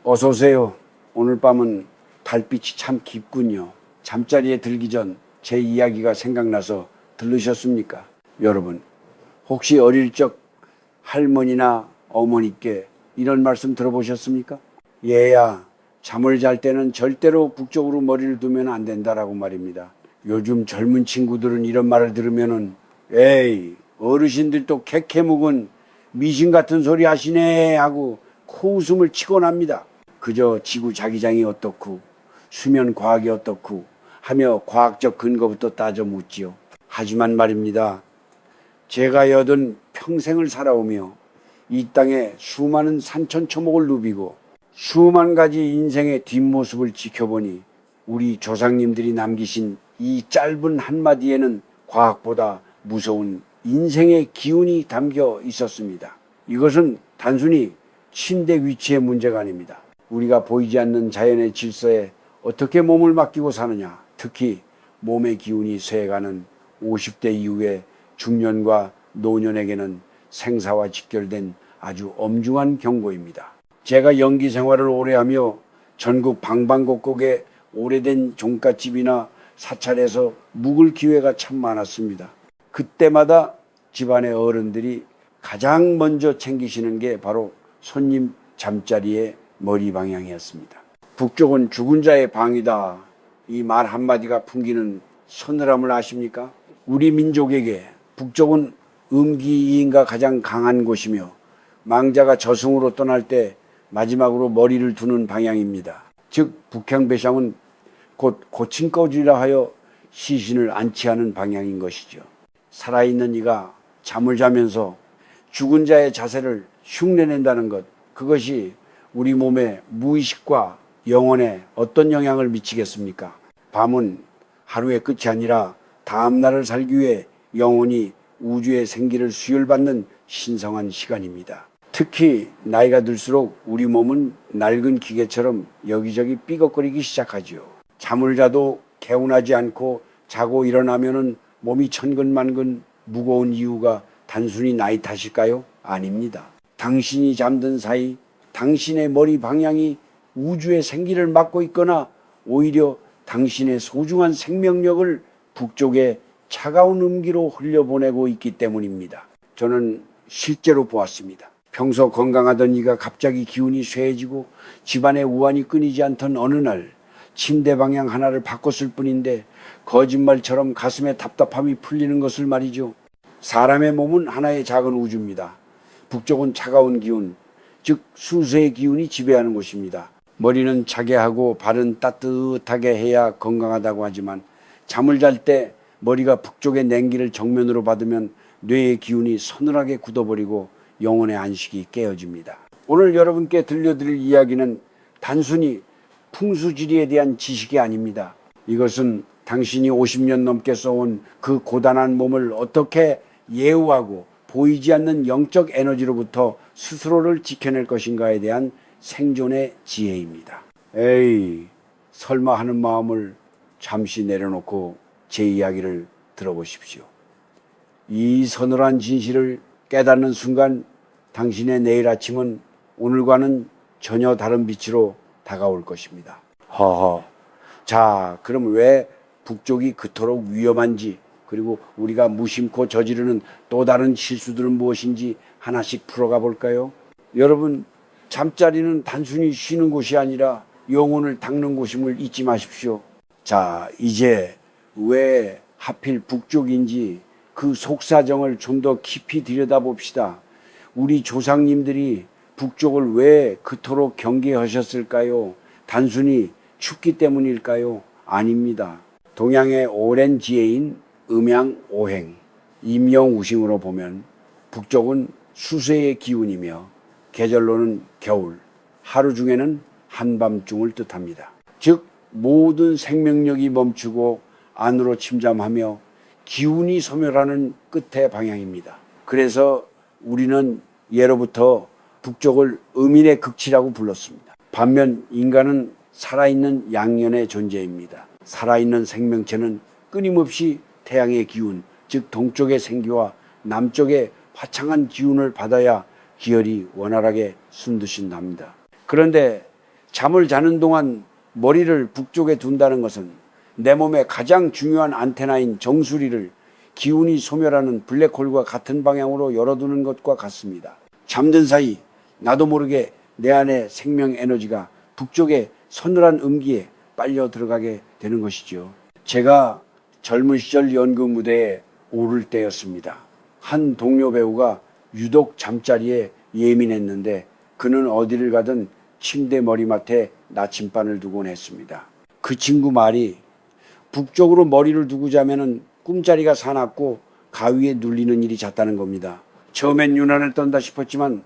어서 오세요. 오늘 밤은 달빛이 참 깊군요. 잠자리에 들기 전 제 이야기가 생각나서 들으셨습니까? 여러분, 혹시 어릴 적 할머니나 어머니께 이런 말씀 들어보셨습니까? 얘야, 잠을 잘 때는 절대로 북쪽으로 머리를 두면 안 된다라고 말입니다. 요즘 젊은 친구들은 이런 말을 들으면은 에이, 어르신들도 캐캐묵은 미신 같은 소리 하시네 하고 코웃음을 치곤 합니다. 그저 지구 자기장이 어떻고 수면 과학이 어떻고 하며 과학적 근거부터 따져 묻지요. 하지만 말입니다. 제가 여든 평생을 살아오며 이 땅에 수많은 산천초목을 누비고 수만 가지 인생의 뒷모습을 지켜보니 우리 조상님들이 남기신 이 짧은 한마디에는 과학보다 무서운 인생의 기운이 담겨 있었습니다. 이것은 단순히 침대 위치의 문제가 아닙니다. 우리가 보이지 않는 자연의 질서에 어떻게 몸을 맡기고 사느냐, 특히 몸의 기운이 쇠해가는 50대 이후의 중년과 노년에게는 생사와 직결된 아주 엄중한 경고입니다. 제가 연기 생활을 오래 하며 전국 방방곡곡에 오래된 종갓집이나 사찰에서 묵을 기회가 참 많았습니다. 그때마다 집안의 어른들이 가장 먼저 챙기시는 게 바로 손님 잠자리의 머리 방향이었습니다. 북쪽은 죽은 자의 방이다. 이 말 한마디가 풍기는 서늘함을 아십니까? 우리 민족에게 북쪽은 음기이인가 가장 강한 곳이며 망자가 저승으로 떠날 때 마지막으로 머리를 두는 방향입니다. 즉 북향배상은 곧 고침거지라 하여 시신을 안치하는 방향인 것이죠. 살아있는 이가 잠을 자면서 죽은 자의 자세를 흉내낸다는 것, 그것이 우리 몸의 무의식과 영혼에 어떤 영향을 미치겠습니까? 밤은 하루의 끝이 아니라 다음 날을 살기 위해 영혼이 우주의 생기를 수혈받는 신성한 시간입니다. 특히 나이가 들수록 우리 몸은 낡은 기계처럼 여기저기 삐걱거리기 시작하지요. 잠을 자도 개운하지 않고 자고 일어나면은 몸이 천근만근 무거운 이유가 단순히 나이 탓일까요? 아닙니다. 당신이 잠든 사이 당신의 머리 방향이 우주의 생기를 막고 있거나 오히려 당신의 소중한 생명력을 북쪽의 차가운 음기로 흘려보내고 있기 때문입니다. 저는 실제로 보았습니다. 평소 건강하던 이가 갑자기 기운이 쇠해지고 집안의 우환이 끊이지 않던 어느 날 침대 방향 하나를 바꿨을 뿐인데 거짓말처럼 가슴에 답답함이 풀리는 것을 말이죠. 사람의 몸은 하나의 작은 우주입니다. 북쪽은 차가운 기운, 즉 수세의 기운이 지배하는 곳입니다. 머리는 차게 하고 발은 따뜻하게 해야 건강하다고 하지만 잠을 잘 때 머리가 북쪽의 냉기를 정면으로 받으면 뇌의 기운이 서늘하게 굳어버리고 영혼의 안식이 깨어집니다. 오늘 여러분께 들려드릴 이야기는 단순히 풍수지리에 대한 지식이 아닙니다. 이것은 당신이 50년 넘게 써온 그 고단한 몸을 어떻게 예우하고 보이지 않는 영적 에너지로부터 스스로를 지켜낼 것인가에 대한 생존의 지혜입니다. 에이, 설마 하는 마음을 잠시 내려놓고 제 이야기를 들어보십시오. 이 서늘한 진실을 깨닫는 순간 당신의 내일 아침은 오늘과는 전혀 다른 빛으로 다가올 것입니다. 허허. 자, 그럼 왜 북쪽이 그토록 위험한지, 그리고 우리가 무심코 저지르는 또 다른 실수들은 무엇인지 하나씩 풀어가 볼까요? 여러분, 잠자리는 단순히 쉬는 곳이 아니라 영혼을 닦는 곳임을 잊지 마십시오. 자, 이제 왜 하필 북쪽인지 그 속사정을 좀 더 깊이 들여다봅시다. 우리 조상님들이 북쪽을 왜 그토록 경계하셨을까요? 단순히 춥기 때문일까요? 아닙니다. 동양의 오랜 지혜인 음양오행, 임영우싱으로 보면 북쪽은 수세의 기운이며 계절로는 겨울, 하루 중에는 한밤중을 뜻합니다. 즉 모든 생명력이 멈추고 안으로 침잠하며 기운이 소멸하는 끝의 방향입니다. 그래서 우리는 예로부터 북쪽을 음인의 극치라고 불렀습니다. 반면 인간은 살아있는 양면의 존재입니다. 살아있는 생명체는 끊임없이 태양의 기운, 즉 동쪽의 생기와 남쪽의 화창한 기운을 받아야 기혈이 원활하게 순듯이 납니다. 그런데 잠을 자는 동안 머리를 북쪽에 둔다는 것은 내 몸의 가장 중요한 안테나인 정수리를 기운이 소멸하는 블랙홀과 같은 방향으로 열어두는 것과 같습니다. 잠든 사이 나도 모르게 내 안의 생명 에너지가 북쪽의 서늘한 음기에 빨려 들어가게 되는 것이죠. 제가 젊은 시절 연극 무대에 오를 때였습니다. 한 동료 배우가 유독 잠자리에 예민했는데 그는 어디를 가든 침대 머리맡에 나침반을 두곤 했습니다. 그 친구 말이 북쪽으로 머리를 두고 자면은 꿈자리가 사납고 가위에 눌리는 일이 잦다는 겁니다. 처음엔 유난을 떤다 싶었지만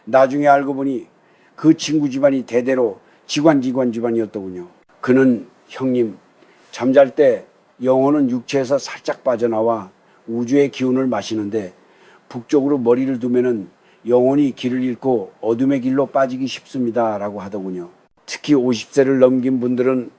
나중에 알고 보니 그 친구 집안이 대대로 기관 집안이었더군요. 그는 형님, 잠잘 때 영혼은 육체에서 살짝 빠져나와 우주의 기운을 마시는데 북쪽으로 머리를 두면은 영혼이 길을 잃고 어둠의 길로 빠지기 쉽습니다 라고 하더군요. 특히 50세를 넘긴 분들은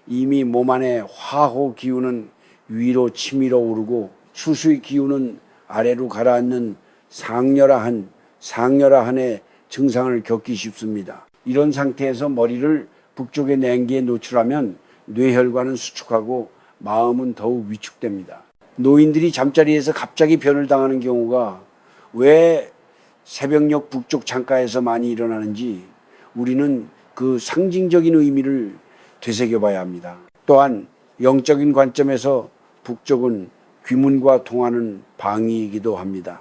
이미 몸 안에 화호 기운은 위로 치밀어 오르고 수수의 기운은 아래로 가라앉는 상열화한의 증상을 겪기 쉽습니다. 이런 상태에서 머리를 북쪽의 냉기에 노출하면 뇌혈관은 수축하고 마음은 더욱 위축됩니다. 노인들이 잠자리에서 갑자기 변을 당하는 경우가 왜 새벽녘 북쪽 창가에서 많이 일어나는지 우리는 그 상징적인 의미를 되새겨봐야 합니다. 또한 영적인 관점에서 북쪽은 귀문과 통하는 방위이기도 합니다.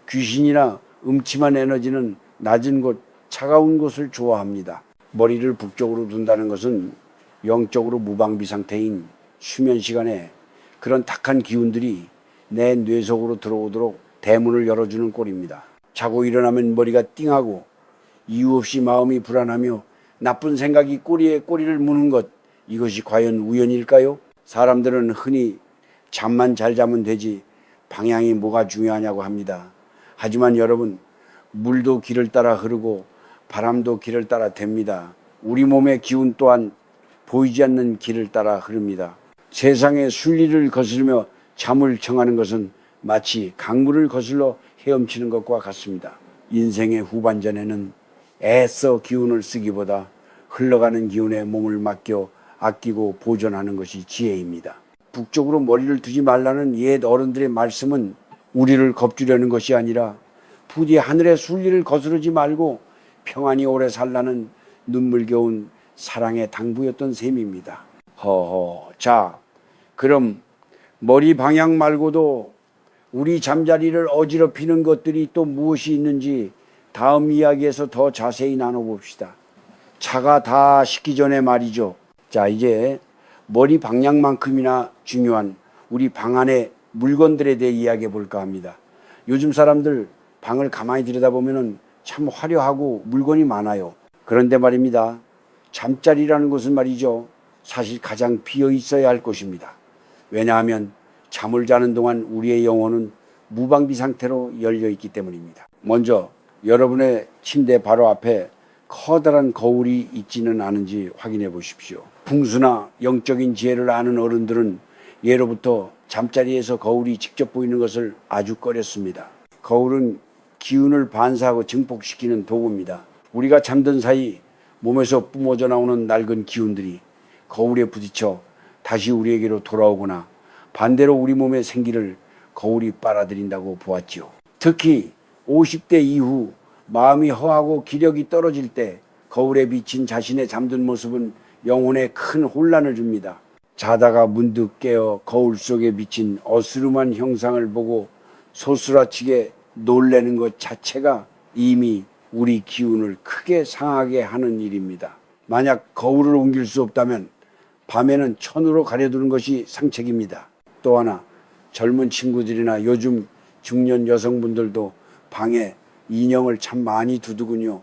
귀신이나 음침한 에너지는 낮은 곳, 차가운 곳을 좋아합니다. 머리를 북쪽으로 둔다는 것은 영적으로 무방비 상태인 수면 시간에 그런 탁한 기운들이 내 뇌 속으로 들어오도록 대문을 열어주는 꼴입니다. 자고 일어나면 머리가 띵하고 이유 없이 마음이 불안하며 나쁜 생각이 꼬리에 꼬리를 무는 것, 이것이 과연 우연일까요? 사람들은 흔히 잠만 잘 자면 되지 방향이 뭐가 중요하냐고 합니다. 하지만 여러분, 물도 길을 따라 흐르고 바람도 길을 따라 댑니다. 우리 몸의 기운 또한 보이지 않는 길을 따라 흐릅니다. 세상의 순리를 거스르며 잠을 청하는 것은 마치 강물을 거슬러 헤엄치는 것과 같습니다. 인생의 후반전에는 애써 기운을 쓰기보다 흘러가는 기운에 몸을 맡겨 아끼고 보존하는 것이 지혜입니다. 북쪽으로 머리를 두지 말라는 옛 어른들의 말씀은 우리를 겁주려는 것이 아니라 부디 하늘의 순리를 거스르지 말고 평안히 오래 살라는 눈물겨운 사랑의 당부였던 셈입니다. 자, 그럼 머리 방향 말고도 우리 잠자리를 어지럽히는 것들이 또 무엇이 있는지 다음 이야기에서 더 자세히 나눠봅시다. 차가 다 식기 전에 말이죠. 자, 이제 머리 방향만큼이나 중요한 우리 방 안의 물건들에 대해 이야기해 볼까 합니다. 요즘 사람들 방을 가만히 들여다보면 참 화려하고 물건이 많아요. 그런데 말입니다. 잠자리라는 것은 말이죠. 사실 가장 비어 있어야 할 곳입니다. 왜냐하면 잠을 자는 동안 우리의 영혼은 무방비 상태로 열려 있기 때문입니다. 먼저 여러분의 침대 바로 앞에 커다란 거울이 있지는 않은지 확인해 보십시오. 풍수나 영적인 지혜를 아는 어른들은 예로부터 잠자리에서 거울이 직접 보이는 것을 아주 꺼렸습니다. 거울은 기운을 반사하고 증폭시키는 도구입니다. 우리가 잠든 사이 몸에서 뿜어져 나오는 낡은 기운들이 거울에 부딪혀 다시 우리에게로 돌아오거나 반대로 우리 몸의 생기를 거울이 빨아들인다고 보았지요. 특히 50대 이후 마음이 허하고 기력이 떨어질 때 거울에 비친 자신의 잠든 모습은 영혼에 큰 혼란을 줍니다. 자다가 문득 깨어 거울 속에 비친 어스름한 형상을 보고 소스라치게 놀라는 것 자체가 이미 우리 기운을 크게 상하게 하는 일입니다. 만약 거울을 옮길 수 없다면 밤에는 천으로 가려두는 것이 상책입니다. 또 하나, 젊은 친구들이나 요즘 중년 여성분들도 방에 인형을 참 많이 두더군요.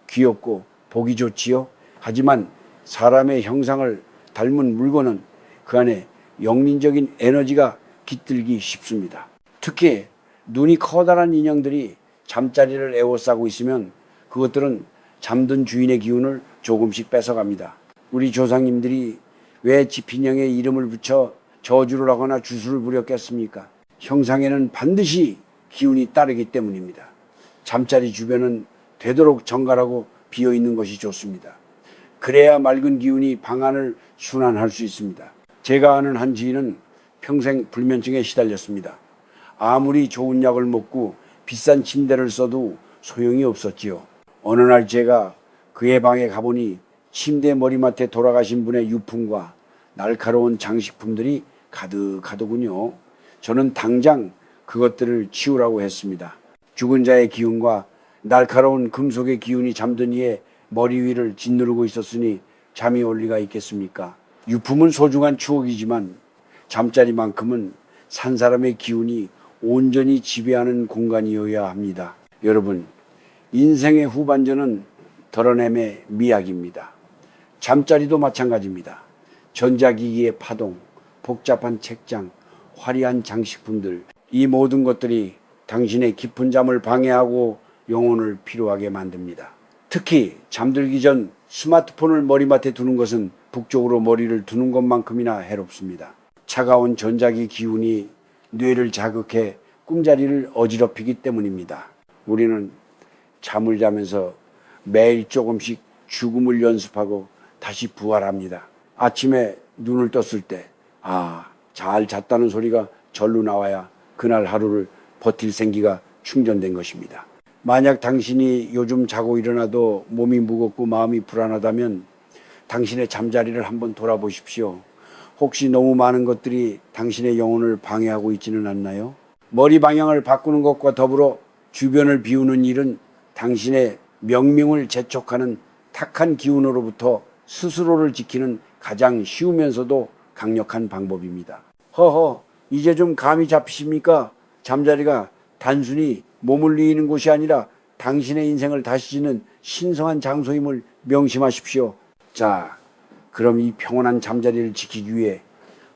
귀엽고 보기 좋지요. 하지만 사람의 형상을 닮은 물건은 그 안에 영린적인 에너지가 깃들기 쉽습니다. 특히 눈이 커다란 인형들이 잠자리를 에워싸고 있으면 그것들은 잠든 주인의 기운을 조금씩 뺏어갑니다. 우리 조상님들이 왜 집인형에 이름을 붙여 저주를 하거나 주술을 부렸겠습니까? 형상에는 반드시 기운이 따르기 때문입니다. 잠자리 주변은 되도록 정갈하고 비어있는 것이 좋습니다. 그래야 맑은 기운이 방 안을 순환할 수 있습니다. 제가 아는 한 지인은 평생 불면증에 시달렸습니다. 아무리 좋은 약을 먹고 비싼 침대를 써도 소용이 없었지요. 어느 날 제가 그의 방에 가보니 침대 머리맡에 돌아가신 분의 유품과 날카로운 장식품들이 가득하더군요. 저는 당장 그것들을 치우라고 했습니다. 죽은 자의 기운과 날카로운 금속의 기운이 잠든 이에 머리 위를 짓누르고 있었으니 잠이 올 리가 있겠습니까? 유품은 소중한 추억이지만 잠자리만큼은 산 사람의 기운이 온전히 지배하는 공간이어야 합니다. 여러분, 인생의 후반전은 덜어냄의 미학입니다. 잠자리도 마찬가지입니다. 전자기기의 파동, 복잡한 책장, 화려한 장식품들, 이 모든 것들이 당신의 깊은 잠을 방해하고 영혼을 피로하게 만듭니다. 특히 잠들기 전 스마트폰을 머리맡에 두는 것은 북쪽으로 머리를 두는 것만큼이나 해롭습니다. 차가운 전자기 기운이 뇌를 자극해 꿈자리를 어지럽히기 때문입니다. 우리는 잠을 자면서 매일 조금씩 죽음을 연습하고 다시 부활합니다. 아침에 눈을 떴을 때 잘 잤다는 소리가 절로 나와야 그날 하루를 버틸 생기가 충전된 것입니다. 만약 당신이 요즘 자고 일어나도 몸이 무겁고 마음이 불안하다면 당신의 잠자리를 한번 돌아보십시오. 혹시 너무 많은 것들이 당신의 영혼을 방해하고 있지는 않나요? 머리 방향을 바꾸는 것과 더불어 주변을 비우는 일은 당신의 명명을 재촉하는 탁한 기운으로부터 스스로를 지키는 가장 쉬우면서도 강력한 방법입니다. 허허, 이제 좀 감이 잡히십니까? 잠자리가 단순히 머물리는 곳이 아니라 당신의 인생을 다시 짓는 신성한 장소임을 명심하십시오. 자, 그럼 이 평온한 잠자리를 지키기 위해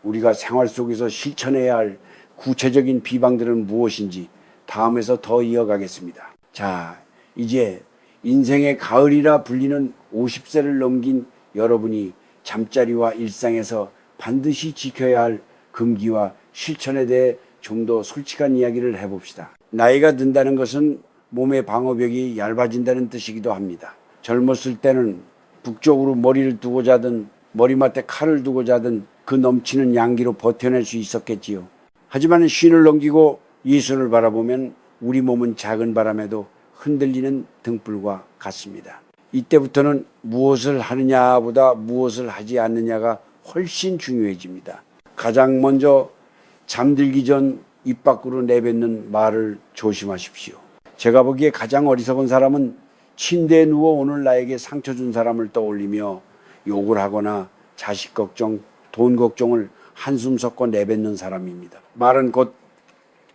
우리가 생활 속에서 실천해야 할 구체적인 비방들은 무엇인지 다음에서 더 이어가겠습니다. 자, 이제 인생의 가을이라 불리는 50세를 넘긴 여러분이 잠자리와 일상에서 반드시 지켜야 할 금기와 실천에 대해 좀 더 솔직한 이야기를 해봅시다. 나이가 든다는 것은 몸의 방어벽이 얇아진다는 뜻이기도 합니다. 젊었을 때는 북쪽으로 머리를 두고 자든 머리맡에 칼을 두고 자든 그 넘치는 양기로 버텨낼 수 있었겠지요. 하지만 쉰을 넘기고 이순을 바라보면 우리 몸은 작은 바람에도 흔들리는 등불과 같습니다. 이때부터는 무엇을 하느냐보다 무엇을 하지 않느냐가 훨씬 중요해집니다. 가장 먼저 잠들기 전 입 밖으로 내뱉는 말을 조심하십시오. 제가 보기에 가장 어리석은 사람은 침대에 누워 오늘 나에게 상처 준 사람을 떠올리며 욕을 하거나 자식 걱정, 돈 걱정을 한숨 섞어 내뱉는 사람입니다. 말은 곧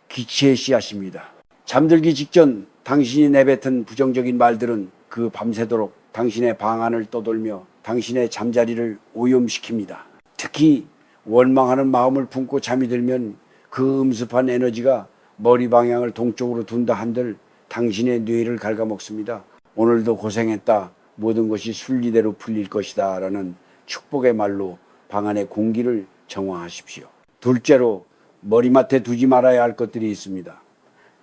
기치의 씨앗입니다. 잠들기 직전 당신이 내뱉은 부정적인 말들은 그 밤새도록 당신의 방 안을 떠돌며 당신의 잠자리를 오염시킵니다. 특히 원망하는 마음을 품고 잠이 들면 그 음습한 에너지가 머리 방향을 동쪽으로 둔다 한들 당신의 뇌를 갉아먹습니다. 오늘도 고생했다. 모든 것이 순리대로 풀릴 것이다. 라는 축복의 말로 방 안의 공기를 정화하십시오. 둘째로 머리맡에 두지 말아야 할 것들이 있습니다.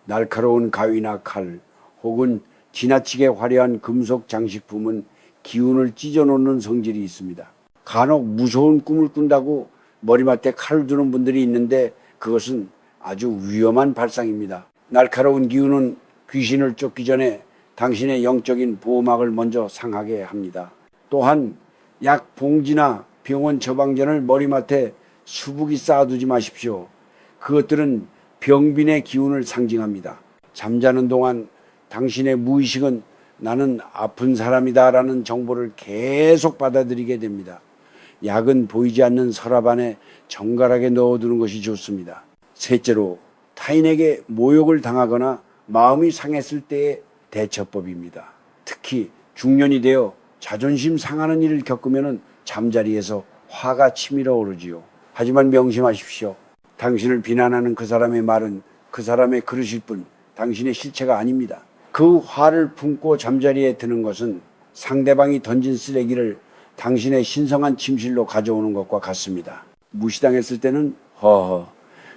날카로운 가위나 칼 혹은 지나치게 화려한 금속 장식품은 기운을 찢어놓는 성질이 있습니다. 간혹 무서운 꿈을 꾼다고 머리맡에 칼을 두는 분들이 있는데 그것은 아주 위험한 발상입니다. 날카로운 기운은 귀신을 쫓기 전에 당신의 영적인 보호막을 먼저 상하게 합니다. 또한 약 봉지나 병원 처방전을 머리맡에 수북이 쌓아두지 마십시오. 그것들은 병빈의 기운을 상징합니다. 잠자는 동안 당신의 무의식은 나는 아픈 사람이다 라는 정보를 계속 받아들이게 됩니다. 약은 보이지 않는 서랍 안에 정갈하게 넣어두는 것이 좋습니다. 셋째로 타인에게 모욕을 당하거나 마음이 상했을 때의 대처법입니다. 특히 중년이 되어 자존심 상하는 일을 겪으면 잠자리에서 화가 치밀어 오르지요. 하지만 명심하십시오. 당신을 비난하는 그 사람의 말은 그 사람의 그릇일 뿐 당신의 실체가 아닙니다. 그 화를 품고 잠자리에 드는 것은 상대방이 던진 쓰레기를 당신의 신성한 침실로 가져오는 것과 같습니다. 무시당했을 때는 허허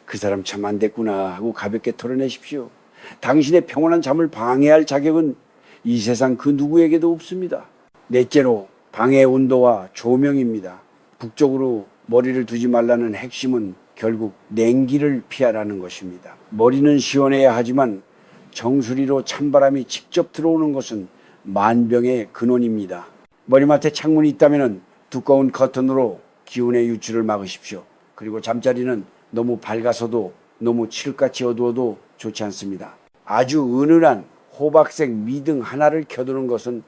그 사람 참 안 됐구나 하고 가볍게 털어내십시오. 당신의 평온한 잠을 방해할 자격은 이 세상 그 누구에게도 없습니다. 넷째로 방의 온도와 조명입니다. 북쪽으로 머리를 두지 말라는 핵심은 결국 냉기를 피하라는 것입니다. 머리는 시원해야 하지만 정수리로 찬바람이 직접 들어오는 것은 만병의 근원입니다. 머리맡에 창문이 있다면 두꺼운 커튼으로 기운의 유출을 막으십시오. 그리고 잠자리는 너무 밝아서도 너무 칠흑같이 어두워도 좋지 않습니다. 아주 은은한 호박색 미등 하나를 켜두는 것은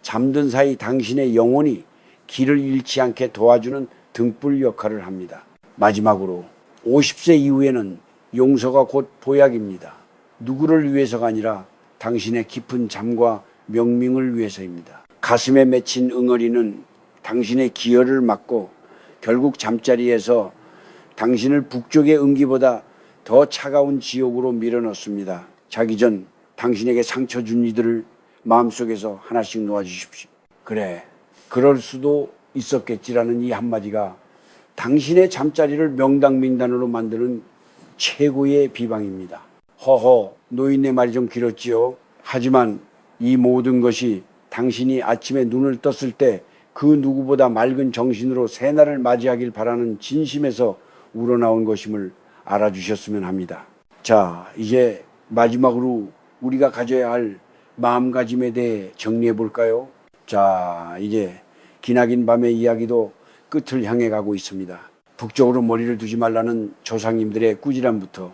잠든 사이 당신의 영혼이 길을 잃지 않게 도와주는 등불 역할을 합니다. 마지막으로 50세 이후에는 용서가 곧 보약입니다. 누구를 위해서가 아니라 당신의 깊은 잠과 명명을 위해서입니다. 가슴에 맺힌 응어리는 당신의 기혈을 막고 결국 잠자리에서 당신을 북쪽의 음기보다 더 차가운 지옥으로 밀어넣습니다. 자기 전 당신에게 상처 준 이들을 마음속에서 하나씩 놓아주십시오. 그래, 그럴 수도 있었겠지라는 이 한마디가 당신의 잠자리를 명당민단으로 만드는 최고의 비방입니다. 허허, 노인네 말이 좀 길었지요. 하지만 이 모든 것이 당신이 아침에 눈을 떴을 때 그 누구보다 맑은 정신으로 새날을 맞이하길 바라는 진심에서 우러나온 것임을 알아주셨으면 합니다. 자, 이제 마지막으로 우리가 가져야 할 마음가짐에 대해 정리해 볼까요? 자, 이제 기나긴 밤의 이야기도 끝을 향해 가고 있습니다. 북쪽으로 머리를 두지 말라는 조상님들의 꾸지람부터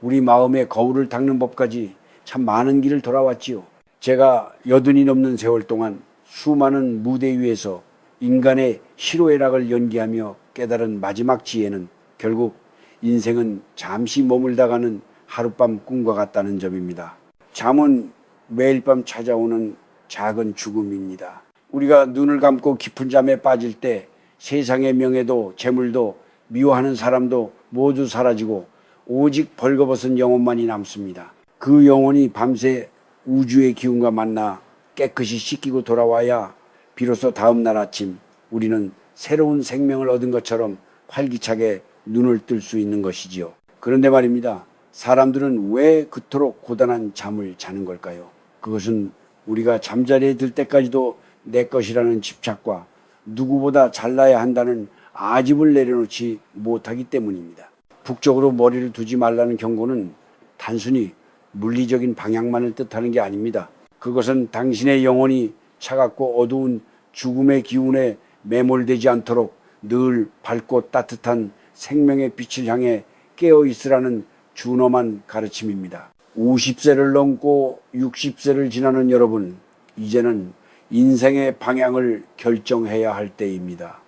우리 마음의 거울을 닦는 법까지 참 많은 길을 돌아왔지요. 제가 80이 넘는 세월 동안 수많은 무대 위에서 인간의 희로애락을 연기하며 깨달은 마지막 지혜는 결국 인생은 잠시 머물다가는 하룻밤 꿈과 같다는 점입니다. 잠은 매일 밤 찾아오는 작은 죽음입니다. 우리가 눈을 감고 깊은 잠에 빠질 때 세상의 명예도 재물도 미워하는 사람도 모두 사라지고 오직 벌거벗은 영혼만이 남습니다. 그 영혼이 밤새 우주의 기운과 만나 깨끗이 씻기고 돌아와야 비로소 다음 날 아침 우리는 새로운 생명을 얻은 것처럼 활기차게 눈을 뜰 수 있는 것이지요. 그런데 말입니다. 사람들은 왜 그토록 고단한 잠을 자는 걸까요? 그것은 우리가 잠자리에 들 때까지도 내 것이라는 집착과 누구보다 잘나야 한다는 아집을 내려놓지 못하기 때문입니다. 북쪽으로 머리를 두지 말라는 경고는 단순히 물리적인 방향만을 뜻하는 게 아닙니다. 그것은 당신의 영혼이 차갑고 어두운 죽음의 기운에 매몰되지 않도록 늘 밝고 따뜻한 생명의 빛을 향해 깨어 있으라는 준엄한 가르침입니다. 50세를 넘고 60세를 지나는 여러분, 이제는 인생의 방향을 결정해야 할 때입니다.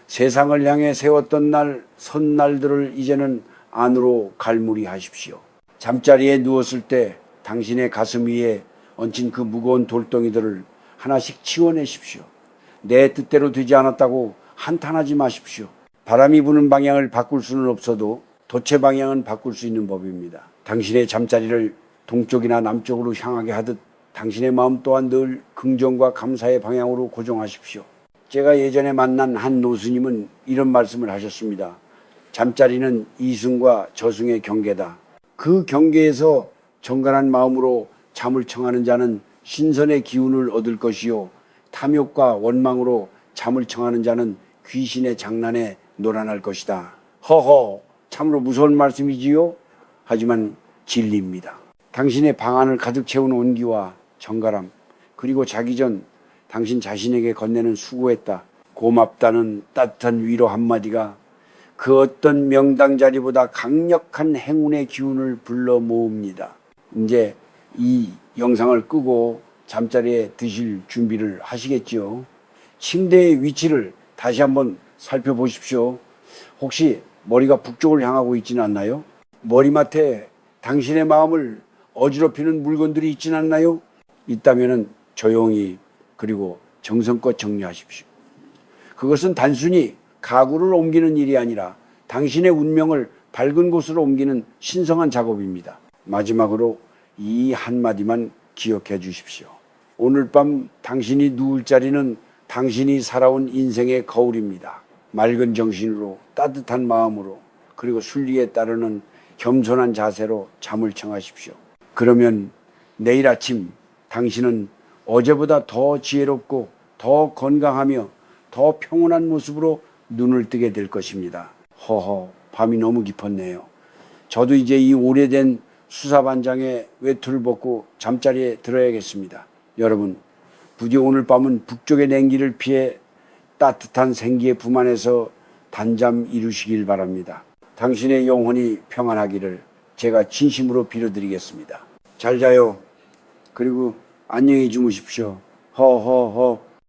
세상을 향해 세웠던 선날들을 이제는 안으로 갈무리하십시오. 잠자리에 누웠을 때 당신의 가슴 위에 얹힌 그 무거운 돌덩이들을 하나씩 치워내십시오. 내 뜻대로 되지 않았다고 한탄하지 마십시오. 바람이 부는 방향을 바꿀 수는 없어도 돛의 방향은 바꿀 수 있는 법입니다. 당신의 잠자리를 동쪽이나 남쪽으로 향하게 하듯 당신의 마음 또한 늘 긍정과 감사의 방향으로 고정하십시오. 제가 예전에 만난 한 노스님은 이런 말씀을 하셨습니다. 잠자리는 이승과 저승의 경계다. 그 경계에서 정갈한 마음으로 잠을 청하는 자는 신선의 기운을 얻을 것이요, 탐욕과 원망으로 잠을 청하는 자는 귀신의 장난에 놀아날 것이다. 허허, 참으로 무서운 말씀이지요? 하지만 진리입니다. 당신의 방 안을 가득 채운 온기와 정갈함, 그리고 자기 전 당신 자신에게 건네는 수고했다, 고맙다는 따뜻한 위로 한마디가 그 어떤 명당 자리보다 강력한 행운의 기운을 불러 모읍니다. 이제 이 영상을 끄고 잠자리에 드실 준비를 하시겠죠. 침대의 위치를 다시 한번 살펴보십시오. 혹시 머리가 북쪽을 향하고 있지는 않나요? 머리맡에 당신의 마음을 어지럽히는 물건들이 있지는 않나요? 있다면 조용히 그리고 정성껏 정리하십시오. 그것은 단순히 가구를 옮기는 일이 아니라 당신의 운명을 밝은 곳으로 옮기는 신성한 작업입니다. 마지막으로 이 한마디만 기억해 주십시오. 오늘 밤 당신이 누울 자리는 당신이 살아온 인생의 거울입니다. 맑은 정신으로, 따뜻한 마음으로, 그리고 순리에 따르는 겸손한 자세로 잠을 청하십시오. 그러면 내일 아침 당신은 어제보다 더 지혜롭고 더 건강하며 더 평온한 모습으로 눈을 뜨게 될 것입니다. 허허, 밤이 너무 깊었네요. 저도 이제 이 오래된 수사반장의 외투를 벗고 잠자리에 들어야겠습니다. 여러분, 부디 오늘 밤은 북쪽의 냉기를 피해 따뜻한 생기의 품 안에서 단잠 이루시길 바랍니다. 당신의 영혼이 평안하기를 제가 진심으로 빌어드리겠습니다. 잘 자요. 그리고 안녕히 주무십시오. 허허허.